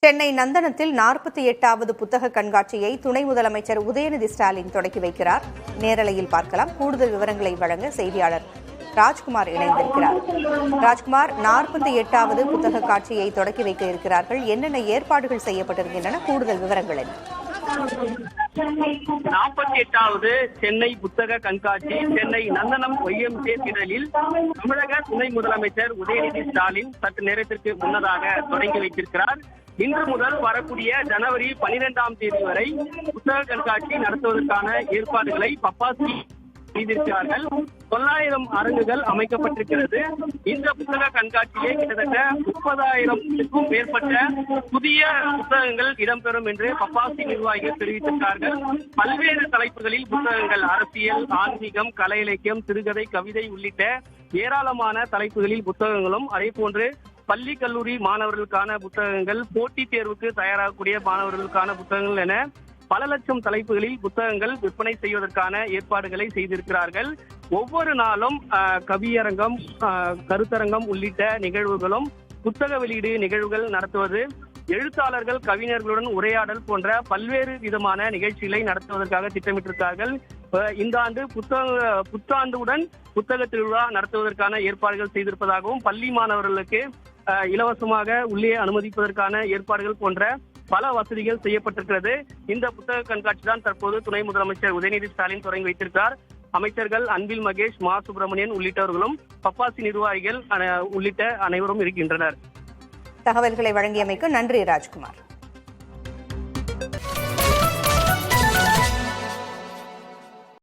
சென்னை நந்தனத்தில் 48வது புத்தக கண்காட்சியை துணை முதலமைச்சர் உதயநிதி ஸ்டாலின் தொடக்கி வைக்கிறார். நேரலையில் பார்க்கலாம். கூடுதல் விவரங்களை வழங்க செய்தியாளர் ராஜ்குமார் இணைந்திருக்கிறார். ராஜ்குமார், 48வது புத்தக காட்சியை தொடக்கி வைக்க இருக்கிறார்கள். என்னென்ன ஏற்பாடுகள் செய்யப்பட்டிருக்கின்றன? கூடுதல் விவரங்கள் என்ன? 48வது சென்னை புத்தக கண்காட்சி சென்னை நந்தனம் YMCA திடலில் தமிழக துணை முதலமைச்சர் உதயநிதி ஸ்டாலின் சற்று நேரத்திற்கு முன்னதாக தொடங்கி வைத்திருக்கிறார். இன்று முதல் வரக்கூடிய ஜனவரி 12ஆம் தேதி வரை புத்தக கண்காட்சி நடத்துவதற்கான ஏற்பாடுகளை பப்பாசி செய்திருக்கிறார்கள். 900 அரங்குகள் அமைக்கப்பட்டிருக்கிறது. இந்த புத்தக கண்காட்சியை கிட்டத்தட்ட 30,000க்கும் மேற்பட்ட புதிய புத்தகங்கள் இடம்பெறும் என்று பப்பாசி நிர்வாகிகள் தெரிவித்திருக்கிறார்கள். பல்வேறு தலைப்புகளில் புத்தகங்கள், அரசியல், ஆன்மீகம், கலை இலக்கியம், சிறுகதை, கவிதை உள்ளிட்ட ஏராளமான தலைப்புகளில் புத்தகங்களும், அதே போன்று பள்ளி கல்லூரி மாணவர்களுக்கான புத்தகங்கள், போட்டித் தேர்வுக்கு தயாராகக்கூடிய மாணவர்களுக்கான புத்தகங்கள் என பல லட்சம் தலைப்புகளில் புத்தகங்கள் விற்பனை செய்வதற்கான ஏற்பாடுகளை செய்திருக்கிறார்கள். ஒவ்வொரு நாளும் கவியரங்கம், கருத்தரங்கம் உள்ளிட்ட நிகழ்வுகளும், புத்தக வெளியீடு நிகழ்வுகள் நடத்துவது, எழுத்தாளர்கள் கவிஞர்களுடன் உரையாடல் போன்ற பல்வேறு விதமான நிகழ்ச்சிகளை நடத்துவதற்காக திட்டமிட்டிருக்கிறார்கள். இந்த ஆண்டு புத்தாண்டுடன் புத்தக திருவிழா நடத்துவதற்கான ஏற்பாடுகள் செய்திருப்பதாகவும், பள்ளி மாணவர்களுக்கு இலவசமாக உள்ளே அனுமதிப்பதற்கான ஏற்பாடுகள் போன்ற பல வசதிகள் செய்யப்பட்டிருக்கிறது. இந்த புத்தக கண்காட்சி தான் தற்போது துணை முதலமைச்சர் உதயநிதி ஸ்டாலின் தொடங்கி வைத்திருக்கிறார். அமைச்சர்கள் அன்பில் மகேஷ், மா சுப்பிரமணியன் உள்ளிட்டவர்களும், பப்பாசி நிர்வாகிகள் உள்ளிட்ட அனைவரும் இருக்கின்றனர். தகவல்களை வழங்கியமைக்கு நன்றி ராஜ்குமார்.